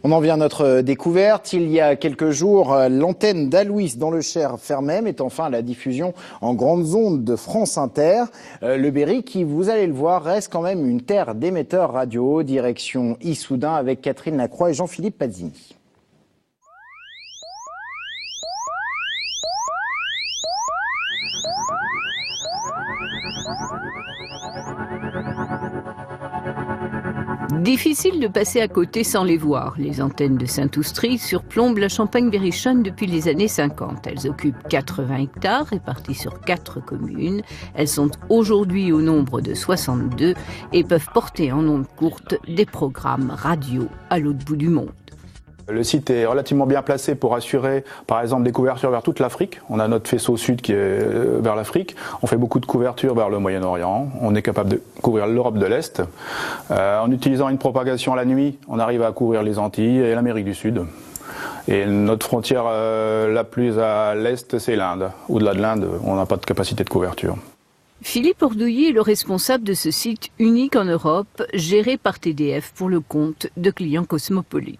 On en vient à notre découverte. Il y a quelques jours, l'antenne d'Alouis dans le Cher fermait, mettant fin à la diffusion en grandes ondes de France Inter. Le Berry, qui, vous allez le voir, reste quand même une terre d'émetteurs radio. Direction Issoudun avec Catherine Lacroix et Jean-Philippe Pazzini. Difficile de passer à côté sans les voir. Les antennes de Saint-Oustry surplombent la Champagne-Berrichonne depuis les années 50. Elles occupent 80 hectares répartis sur 4 communes. Elles sont aujourd'hui au nombre de 62 et peuvent porter en ondes courtes des programmes radio à l'autre bout du monde. Le site est relativement bien placé pour assurer, par exemple, des couvertures vers toute l'Afrique. On a notre faisceau sud qui est vers l'Afrique. On fait beaucoup de couvertures vers le Moyen-Orient. On est capable de couvrir l'Europe de l'Est. En utilisant une propagation à la nuit, on arrive à couvrir les Antilles et l'Amérique du Sud. Et notre frontière la plus à l'Est, c'est l'Inde. Au-delà de l'Inde, on n'a pas de capacité de couverture. Philippe Ordouilly est le responsable de ce site unique en Europe, géré par TDF pour le compte de clients cosmopolites.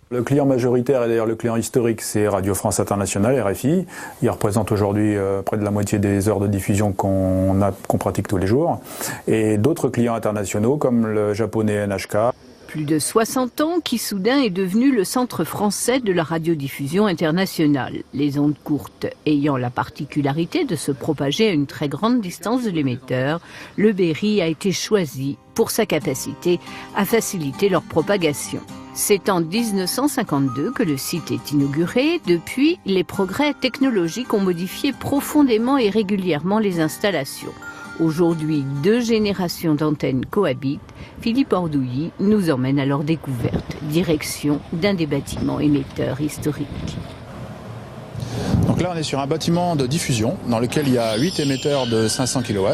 Le client majoritaire et d'ailleurs le client historique, c'est Radio France Internationale, RFI. Il représente aujourd'hui près de la moitié des heures de diffusion qu'on pratique tous les jours. Et d'autres clients internationaux comme le japonais NHK. Plus de 60 ans qu'Issoudun est devenu le centre français de la radiodiffusion internationale. Les ondes courtes ayant la particularité de se propager à une très grande distance de l'émetteur, le Berry a été choisi pour sa capacité à faciliter leur propagation. C'est en 1952 que le site est inauguré. Depuis, les progrès technologiques ont modifié profondément et régulièrement les installations. Aujourd'hui, 2 générations d'antennes cohabitent. Philippe Ordouilly nous emmène à leur découverte, direction d'un des bâtiments émetteurs historiques. Donc là, on est sur un bâtiment de diffusion dans lequel il y a 8 émetteurs de 500 kW.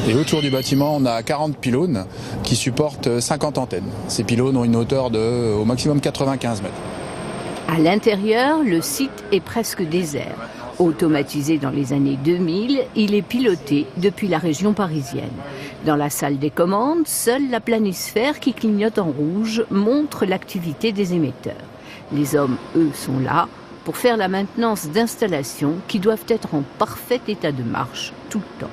Et autour du bâtiment, on a 40 pylônes qui supportent 50 antennes. Ces pylônes ont une hauteur de au maximum 95 mètres. À l'intérieur, le site est presque désert. Automatisé dans les années 2000, il est piloté depuis la région parisienne. Dans la salle des commandes, seule la planisphère qui clignote en rouge montre l'activité des émetteurs. Les hommes, eux, sont là pour faire la maintenance d'installations qui doivent être en parfait état de marche tout le temps.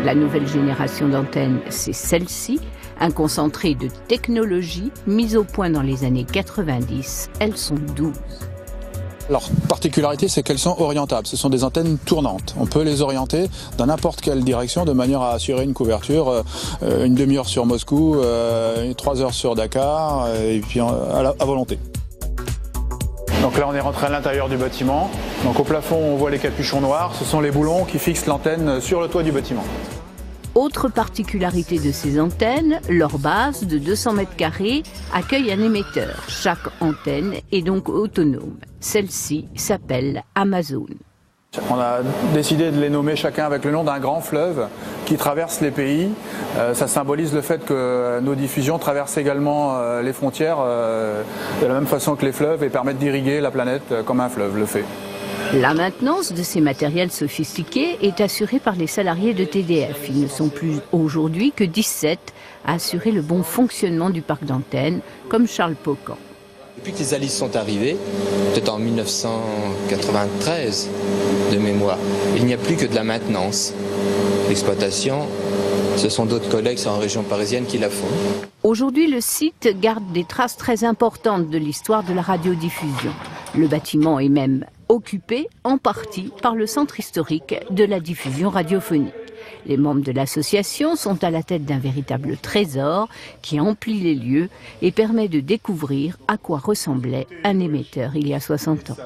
La nouvelle génération d'antennes, c'est celle-ci, un concentré de technologie mise au point dans les années 90. Elles sont 12. Leur particularité, c'est qu'elles sont orientables. Ce sont des antennes tournantes. On peut les orienter dans n'importe quelle direction de manière à assurer une couverture, une demi-heure sur Moscou, 3 heures sur Dakar, et puis à volonté. Donc là, on est rentré à l'intérieur du bâtiment. Donc au plafond, on voit les capuchons noirs. Ce sont les boulons qui fixent l'antenne sur le toit du bâtiment. Autre particularité de ces antennes, leur base de 200 mètres carrés accueille un émetteur. Chaque antenne est donc autonome. Celle-ci s'appelle Amazon. On a décidé de les nommer chacun avec le nom d'un grand fleuve qui traverse les pays. Ça symbolise le fait que nos diffusions traversent également les frontières de la même façon que les fleuves et permettent d'irriguer la planète comme un fleuve le fait. La maintenance de ces matériels sophistiqués est assurée par les salariés de TDF. Ils ne sont plus aujourd'hui que 17 à assurer le bon fonctionnement du parc d'antennes, comme Charles Pocan. Depuis que les Alice sont arrivés, peut-être en 1993 de mémoire, il n'y a plus que de la maintenance. L'exploitation, ce sont d'autres collègues en région parisienne qui la font. Aujourd'hui, le site garde des traces très importantes de l'histoire de la radiodiffusion. Le bâtiment est même occupé en partie par le centre historique de la diffusion radiophonique. Les membres de l'association sont à la tête d'un véritable trésor qui emplit les lieux et permet de découvrir à quoi ressemblait un émetteur il y a 60 ans.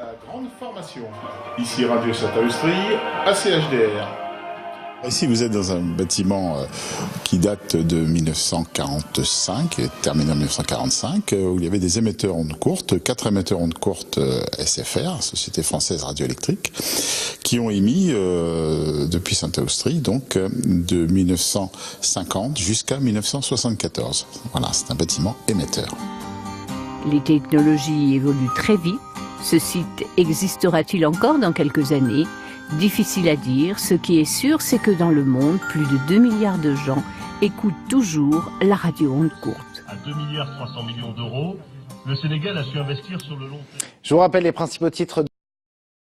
Ici Radio Saint-Oustry, ACHDR. Ici, vous êtes dans un bâtiment qui date de 1945, terminé en 1945, où il y avait des émetteurs ondes courtes, 4 émetteurs ondes courtes SFR, Société Française Radioélectrique, qui ont émis depuis Saint-Oustry, donc de 1950 jusqu'à 1974. Voilà, c'est un bâtiment émetteur. Les technologies évoluent très vite. Ce site existera-t-il encore dans quelques années ? Difficile à dire. Ce qui est sûr, c'est que dans le monde, plus de 2 milliards de gens écoutent toujours la radio onde courte. À 2,3 milliards d'euros, le Sénégal a su investir sur le long terme. Je vous rappelle les principaux titres